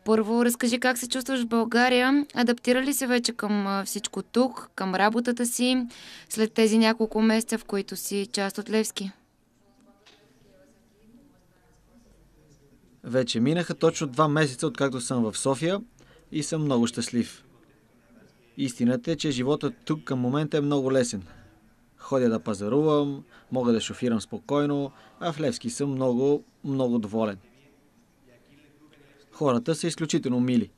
Първо, разкажи как се чувстваш в България. Адаптира ли се вече към всичко тук, към работата си, след тези няколко месеца, в които си част от Левски? Вече минаха точно 2 месеца, откакто съм в София и съм много щастлив. Истината е, че животът тук към момента е много лесен. Ходя да пазарувам, мога да шофирам спокойно, а в Левски съм много, много доволен. Хората са изключително мили.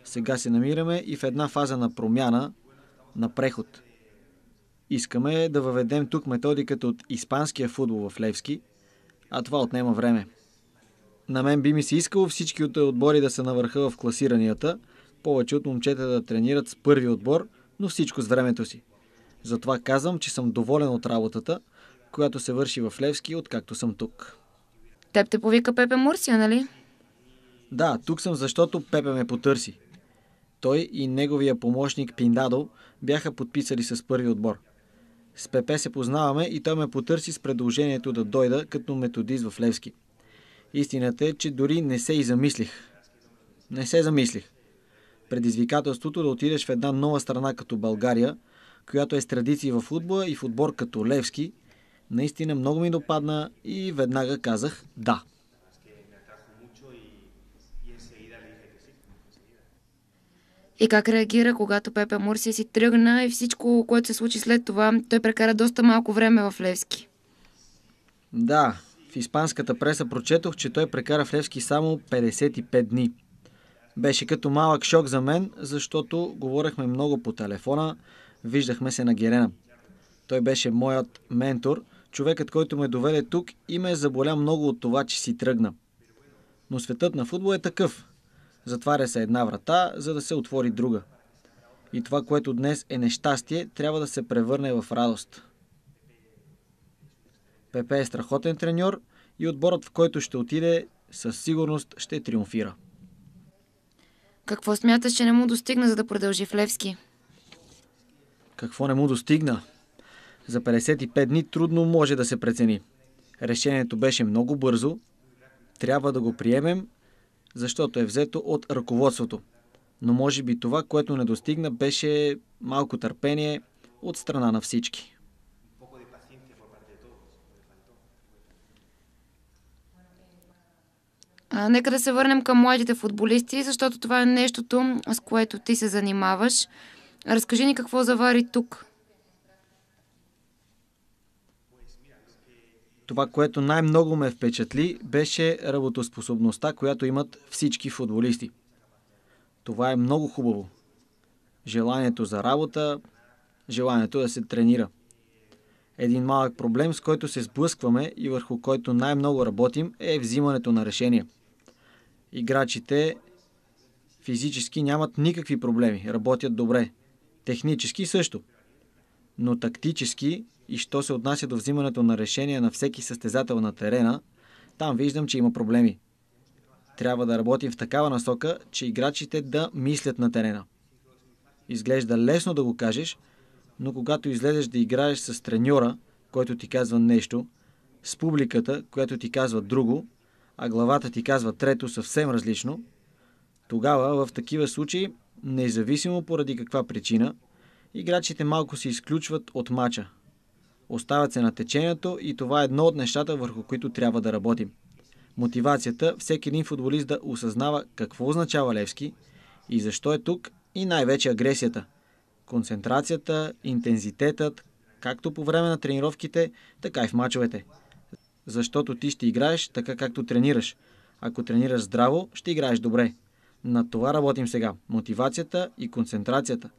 Сега се намираме и в една фаза на промяна, на преход. Искаме да въведем тук методиката от испанския футбол в Левски, а това отнема време. На мен би ми се искало всички от отбори да са на върха в класиранията, повече от момчета да тренират с първи отбор, но всичко с времето си. Затова казвам, че съм доволен от работата, която се върши в Левски, откакто съм тук. Теб те повика Пепе Мурсия, нали? Да, тук съм, защото Пепе ме потърси. Той и неговия помощник Пиндадо бяха подписали с първи отбор. С Пепе се познаваме и той ме потърси с предложението да дойда като методист в Левски. Истината е, че дори не се и замислих. Не се замислих. Предизвикателството да отидеш в една нова страна като България, която е с традиции в футбола и в отбор като Левски, наистина много ми допадна и веднага казах да. И как реагира, когато Пепе Мурсия си тръгна и всичко, което се случи след това, той прекара доста малко време в Левски. Да, в испанската преса прочетох, че той прекара в Левски само 55 дни. Беше като малък шок за мен, защото говорехме много по телефона, виждахме се на Герена. Той беше моят ментор, човекът, който ме доведе тук и ме заболя много от това, че си тръгна. Но светът на футбол е такъв. Затваря се една врата, за да се отвори друга. И това, което днес е нещастие, трябва да се превърне в радост. Пепе е страхотен треньор и отборът, в който ще отиде, със сигурност ще триумфира. Какво смяташ, че не му достигна, за да продължи в Левски? Какво не му достигна? За 55 дни трудно може да се прецени. Решението беше много бързо. Трябва да го приемем, защото е взето от ръководството. Но може би това, което не достигна, беше малко търпение от страна на всички. Нека да се върнем към младите футболисти, защото това е нещото, с което ти се занимаваш. Разкажи ни какво завари тук. Това, което най-много ме впечатли, беше работоспособността, която имат всички футболисти. Това е много хубаво. Желанието за работа, желанието да се тренира. Един малък проблем, с който се сблъскваме и върху който най-много работим, е взимането на решения. Играчите физически нямат никакви проблеми, работят добре. Технически също. Но тактически и що се отнася до взимането на решения на всеки състезател на терена, там виждам, че има проблеми. Трябва да работим в такава насока, че играчите да мислят на терена. Изглежда лесно да го кажеш, но когато излезеш да играеш с треньора, който ти казва нещо, с публиката, която ти казва друго, а главата ти казва трето съвсем различно, тогава в такива случаи, независимо поради каква причина, играчите малко се изключват от мача. Остават се на течението и това е едно от нещата, върху които трябва да работим. Мотивацията, всеки един футболист да осъзнава какво означава Левски и защо е тук и най-вече агресията. Концентрацията, интензитетът, както по време на тренировките, така и в мачовете. Защото ти ще играеш така както тренираш. Ако тренираш здраво, ще играеш добре. На това работим сега. Мотивацията и концентрацията.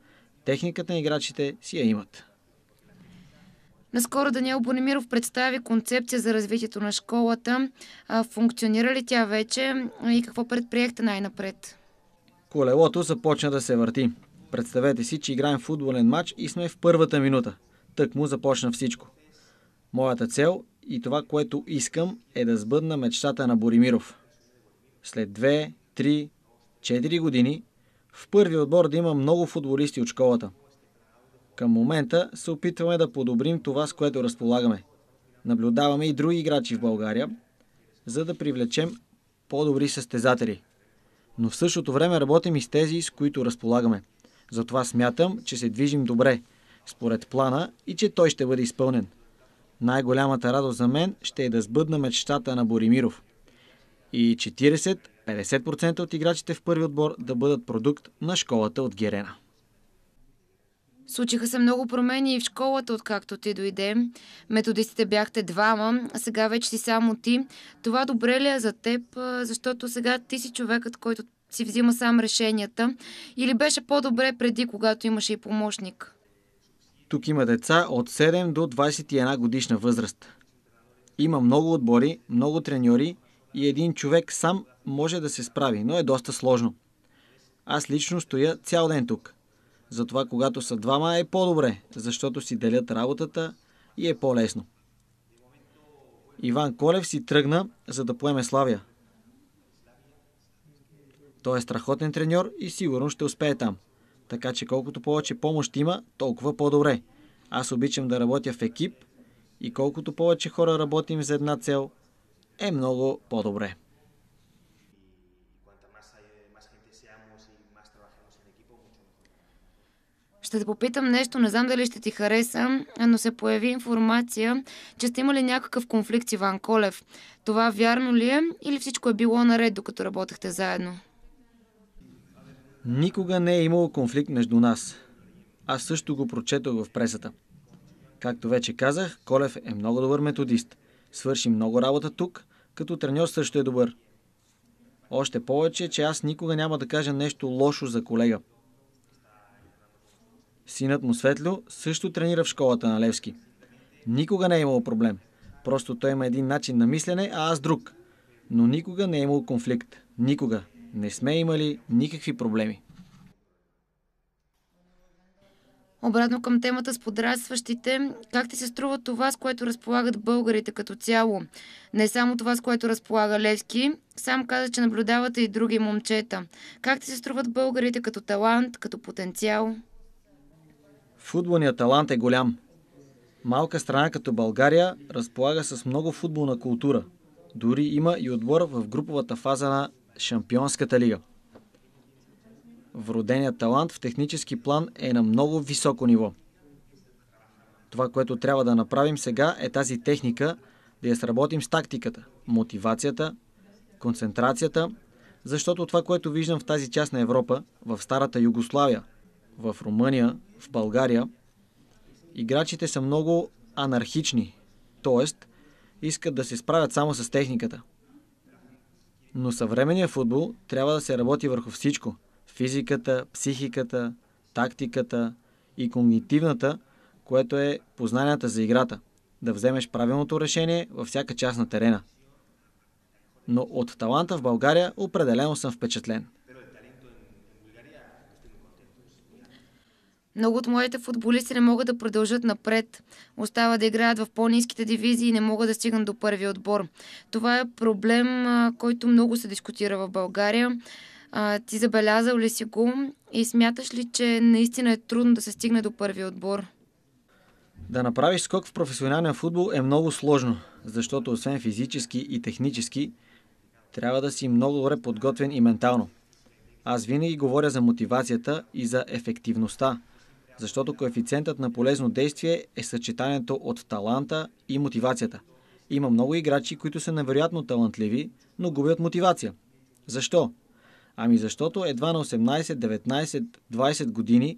Техниката на играчите си я имат. Наскоро Даниел Бонимиров представи концепция за развитието на школата. Функционира ли тя вече и какво предприехте най-напред? Колелото започна да се върти. Представете си, че играем футболен матч и сме в първата минута. Тък му започна всичко. Моята цел и това, което искам, е да сбъдна мечтата на Боримиров. След 2, 3, 4 години в първи отбор да има много футболисти от школата. Към момента се опитваме да подобрим това, с което разполагаме. Наблюдаваме и други играчи в България, за да привлечем по-добри състезатели. Но в същото време работим и с тези, с които разполагаме. Затова смятам, че се движим добре, според плана и че той ще бъде изпълнен. Най-голямата радост за мен ще е да сбъдна мечтата на Боримиров. И 40-50% от играчите в първи отбор да бъдат продукт на школата от Герена. Случиха се много промени и в школата, откакто ти дойде. Методистите бяхте двама, а сега вече си само ти. Това добре ли е за теб, защото сега ти си човекът, който си взима сам решенията? Или беше по-добре преди, когато имаше и помощник? Тук има деца от 7 до 21 годишна възраст. Има много отбори, много треньори и един човек сам може да се справи, но е доста сложно. Аз лично стоя цял ден тук. Затова когато са двама е по-добре, защото си делят работата и е по-лесно. Иван Колев си тръгна, за да поеме Славия. Той е страхотен треньор и сигурно ще успее там. Така че колкото повече помощ има, толкова по-добре. Аз обичам да работя в екип и колкото повече хора работим за една цел, е много по-добре. Ще те попитам нещо, не знам дали ще ти хареса, но се появи информация, че сте имали някакъв конфликт с Иван Колев. Това вярно ли е или всичко е било наред, докато работехте заедно? Никога не е имало конфликт между нас. Аз също го прочетох в пресата. Както вече казах, Колев е много добър методист. Свърши много работа тук, като треньор също е добър. Още повече, че аз никога няма да кажа нещо лошо за колега. Синът му Светло също тренира в школата на Левски. Никога не е имало проблем. Просто той има един начин на мислене, а аз друг. Но никога не е имало конфликт. Никога. Не сме имали никакви проблеми. Обратно към темата с подрастващите, как ти се струва това, с което разполагат българите като цяло? Не само това, с което разполага Левски. Сам каза, че наблюдавате и други момчета. Как ти се струват българите като талант, като потенциал? Футболният талант е голям. Малка страна като България разполага с много футболна култура. Дори има и отбор в груповата фаза на Шампионската лига. Вроденият талант в технически план е на много високо ниво. Това, което трябва да направим сега е тази техника да я сработим с тактиката, мотивацията, концентрацията, защото това, което виждам в тази част на Европа, в старата Югославия, в Румъния, в България, играчите са много анархични, т.е. искат да се справят само с техниката. Но съвременният футбол трябва да се работи върху всичко. Физиката, психиката, тактиката и когнитивната, което е познанията за играта. Да вземеш правилното решение във всяка част на терена. Но от таланта в България определено съм впечатлен. Много от моите футболисти не могат да продължат напред. Остава да играят в по-ниските дивизии и не могат да стигнат до първи отбор. Това е проблем, който много се дискутира в България. Ти забелязал ли си го и смяташ ли, че наистина е трудно да се стигне до първи отбор? Да направиш скок в професионалния футбол е много сложно, защото освен физически и технически, трябва да си много добре подготвен и ментално. Аз винаги говоря за мотивацията и за ефективността, защото коефициентът на полезно действие е съчетанието от таланта и мотивацията. Има много играчи, които са невероятно талантливи, но губят мотивация. Защо? Ами защото едва на 18, 19, 20 години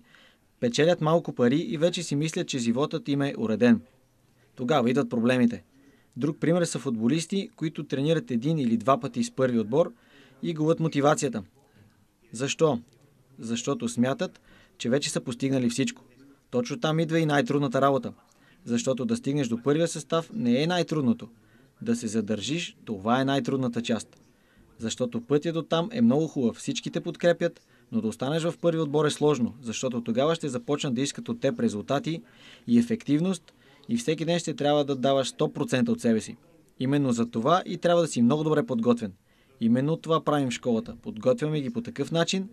печелят малко пари и вече си мислят, че животът им е уреден. Тогава идват проблемите. Друг пример са футболисти, които тренират един или два пъти с първи отбор и губят мотивацията. Защо? Защото смятат, че вече са постигнали всичко. Точно там идва и най-трудната работа. Защото да стигнеш до първия състав не е най-трудното. Да се задържиш, това е най-трудната част. Защото пътя до там е много хубав, всички те подкрепят, но да останеш в първи отбор е сложно, защото тогава ще започнат да искат от теб резултати и ефективност и всеки ден ще трябва да даваш 100% от себе си. Именно за това и трябва да си много добре подготвен. Именно това правим в школата. Подготвяме ги по такъв начин,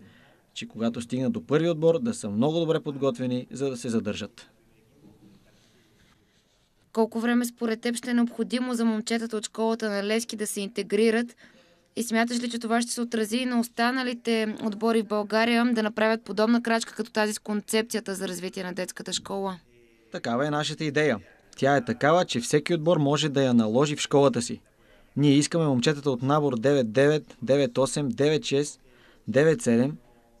че когато стигнат до първи отбор, да са много добре подготвени, за да се задържат. Колко време според теб ще е необходимо за момчетата от школата на Левски да се интегрират И смяташ ли, че това ще се отрази и на останалите отбори в България да направят подобна крачка като тази с концепцията за развитие на детската школа? Такава е нашата идея. Тя е такава, че всеки отбор може да я наложи в школата си. Ние искаме момчетата от набор 9-9, 9-8, 9-6, 9-7,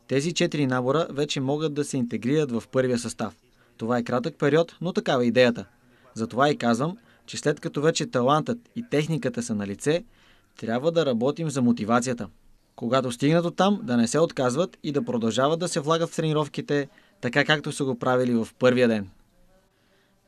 тези 4 набора вече могат да се интегрират в първия състав. Това е кратък период, но такава е идеята. Затова и казвам, че след като вече талантът и техниката са на лице, трябва да работим за мотивацията. Когато стигнат до там, да не се отказват и да продължават да се влагат в тренировките, така както са го правили в първия ден.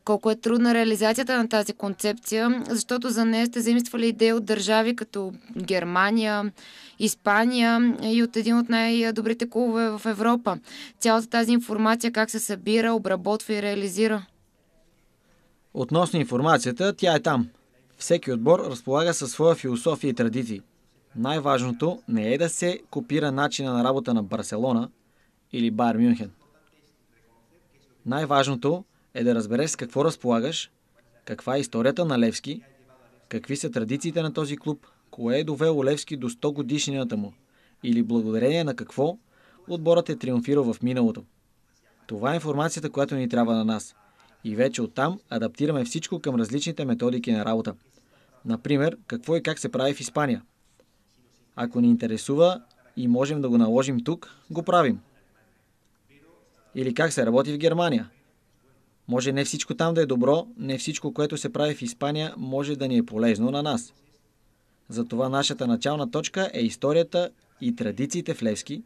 Колко е трудна реализацията на тази концепция, защото за нея сте заимствали идеи от държави като Германия, Испания и от един от най-добрите клубове в Европа. Цялата тази информация как се събира, обработва и реализира? Относно информацията, тя е там. Всеки отбор разполага със своя философия и традиции. Най-важното не е да се копира начина на работа на Барселона или Байер Мюнхен. Най-важното е да разбереш с какво разполагаш, каква е историята на Левски, какви са традициите на този клуб, кое е довело Левски до 100 годишнината му или благодарение на какво отборът е триумфирал в миналото. Това е информацията, която ни трябва на нас. И вече оттам адаптираме всичко към различните методики на работа. Например, какво и как се прави в Испания. Ако ни интересува и можем да го наложим тук, го правим. Или как се работи в Германия. Може не всичко там да е добро, не всичко, което се прави в Испания, може да ни е полезно на нас. Затова нашата начална точка е историята и традициите в Левски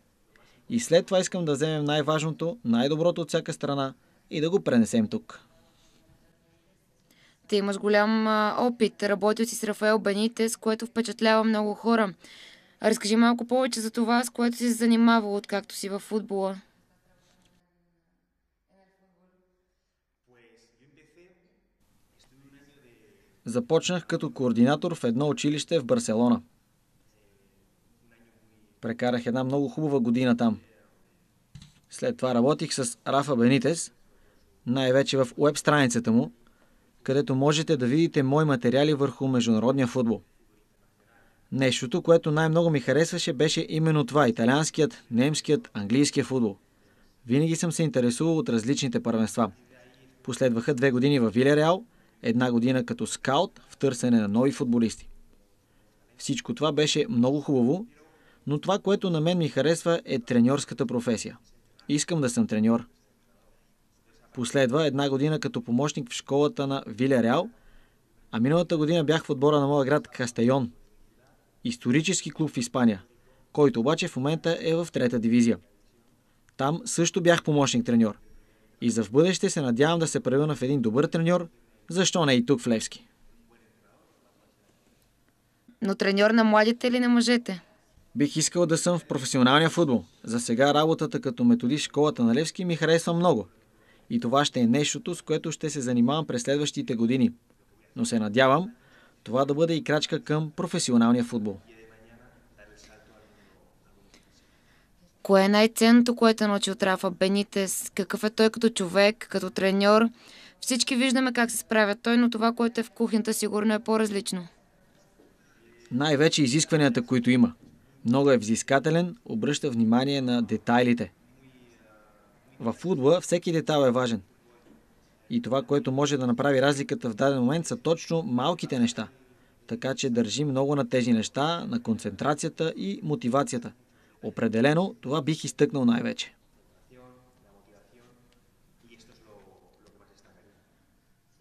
и след това искам да вземем най-важното, най-доброто от всяка страна и да го пренесем тук. Ти имаш голям опит, работил си с Рафаел Бенитес, което впечатлява много хора. Разкажи малко повече за това, с което си се занимавал, откакто си във футбола. Започнах като координатор в едно училище в Барселона. Прекарах една много хубава година там. След това работих с Рафа Бенитес, най-вече в уеб страницата му, където можете да видите мои материали върху международния футбол. Нещото, което най-много ми харесваше, беше именно това – италианският, немският, английският футбол. Винаги съм се интересувал от различните първенства. Последваха 2 години във Вилереал, 1 година като скаут в търсене на нови футболисти. Всичко това беше много хубаво, но това, което на мен ми харесва, е треньорската професия. Искам да съм треньор. Последва 1 година като помощник в школата на Вилереал, а миналата година бях в отбора на моя град Кастейон, исторически клуб в Испания, който обаче в момента е в 3-та дивизия. Там също бях помощник треньор. И за в бъдеще се надявам да се превърна в един добър треньор, защо не и тук в Левски. Но треньор на младите или на мъжете? Бих искал да съм в професионалния футбол. За сега работата като методист в школата на Левски ми харесва много. И това ще е нещото, с което ще се занимавам през следващите години. Но се надявам това да бъде и крачка към професионалния футбол. Кое е най-ценното, което е научил Рафа Бенитес? Какъв е той като човек, като треньор? Всички виждаме как се справя той, но това, което е в кухнята, сигурно е по-различно. Най-вече изискванията, които има. Много е взискателен, обръща внимание на детайлите. В футбола всеки детайл е важен. И това, което може да направи разликата в даден момент, са точно малките неща. Така че държи много на тези неща, на концентрацията и мотивацията. Определено, това бих изтъкнал най-вече.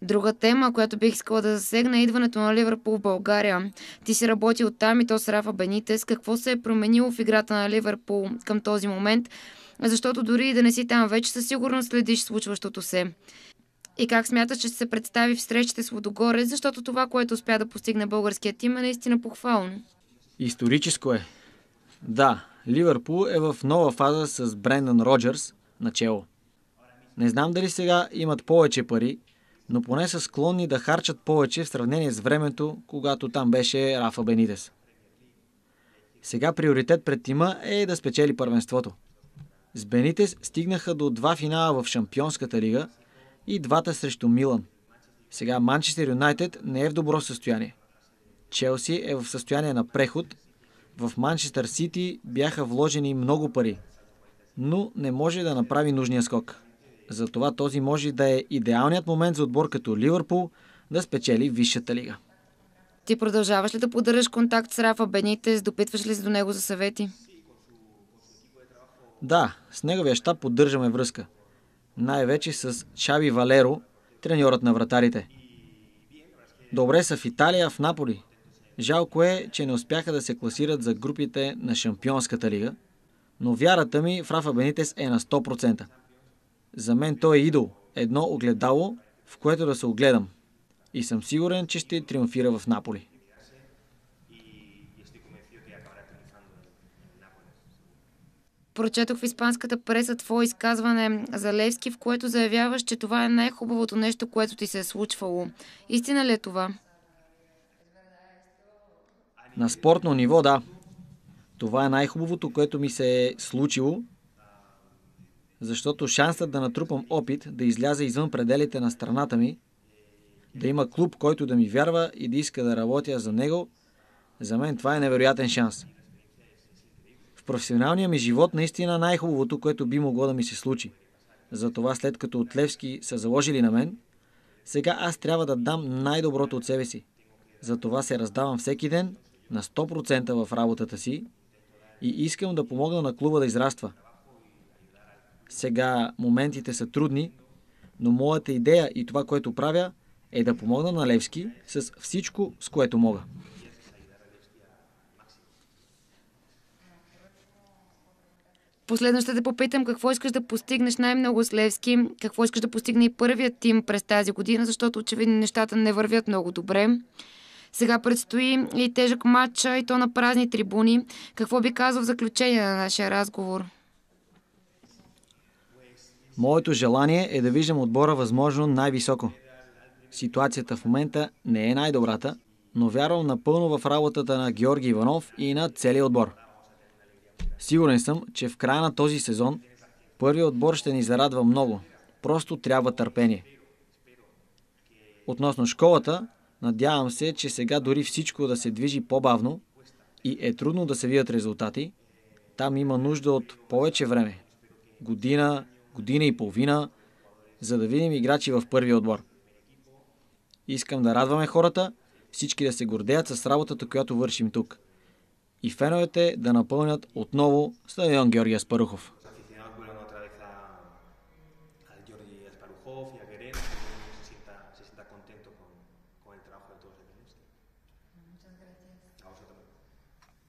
Друга тема, която бих искала да засегна, е идването на Ливърпул в България. Ти си работил там и то с Рафа Бенитес. Какво се е променило в играта на Ливърпул към този момент? Защото дори и да не си там вече, със сигурност следиш случващото се. И как смяташ, че ще се представи в срещите с Лудогорец, защото това, което успя да постигне българският тим, е наистина похвално. Историческо е. Да, Ливърпул е в нова фаза с Брендан Роджърс начело. Не знам дали сега имат повече пари, но поне са склонни да харчат повече в сравнение с времето, когато там беше Рафа Бенитес. Сега приоритет пред тима е да спечели първенството. С Бенитес стигнаха до 2 финала в Шампионската лига и 2 срещу Милан. Сега Манчестър Юнайтед не е в добро състояние. Челси е в състояние на преход, В Манчестър Сити бяха вложени много пари, но не може да направи нужния скок. Затова този може да е идеалният момент за отбор като Ливърпул да спечели Висшата лига. Ти продължаваш ли да поддържаш контакт с Рафа Бенитес? Допитваш ли се до него за съвети? Да, с неговия щаб поддържаме връзка. Най-вече с Чави Валеро, треньорът на вратарите. Добре са в Италия, в Наполи. Жалко е, че не успяха да се класират за групите на Шампионската лига, но вярата ми в Рафа Бенитес е на 100%. За мен той е идол, едно огледало, в което да се огледам. И съм сигурен, че ще триумфира в Наполи. Прочетох в испанската преса твое изказване за Левски, в което заявяваш, че това е най-хубавото нещо, което ти се е случвало. Истина ли е това? На спортно ниво, да. Това е най-хубавото, което ми се е случило, защото шансът да натрупам опит, да изляза извън пределите на страната ми, да има клуб, който да ми вярва и да иска да работя за него, за мен това е невероятен шанс. В професионалния ми живот наистина най-хубавото, което би могло да ми се случи. Затова след като от Левски са заложили на мен, сега аз трябва да дам най-доброто от себе си. Затова се раздавам всеки ден на 100% в работата си и искам да помогна на клуба да израства. Сега моментите са трудни, но моята идея и това, което правя, е да помогна на Левски с всичко, с което мога. Последно ще те попитам какво искаш да постигнеш най-много с Левски, какво искаш да постигне и първият тим през тази година, защото очевидно нещата не вървят много добре. Сега предстои и тежък матч, и то на празни трибуни. Какво би казал в заключение на нашия разговор? Моето желание е да виждам отбора възможно най-високо. Ситуацията в момента не е най-добрата, но вярвам напълно в работата на Георги Иванов и на целия отбор. Сигурен съм, че в края на този сезон първият отбор ще ни зарадва много. Просто трябва търпение. Относно школата, надявам се, че сега дори всичко да се движи по-бавно и е трудно да се видят резултати, там има нужда от повече време. Година, година и половина, за да видим играчи в първия отбор. Искам да радваме хората, всички да се гордеят с работата, която вършим тук. И феновете да напълнят отново стадион Георги Аспарухов.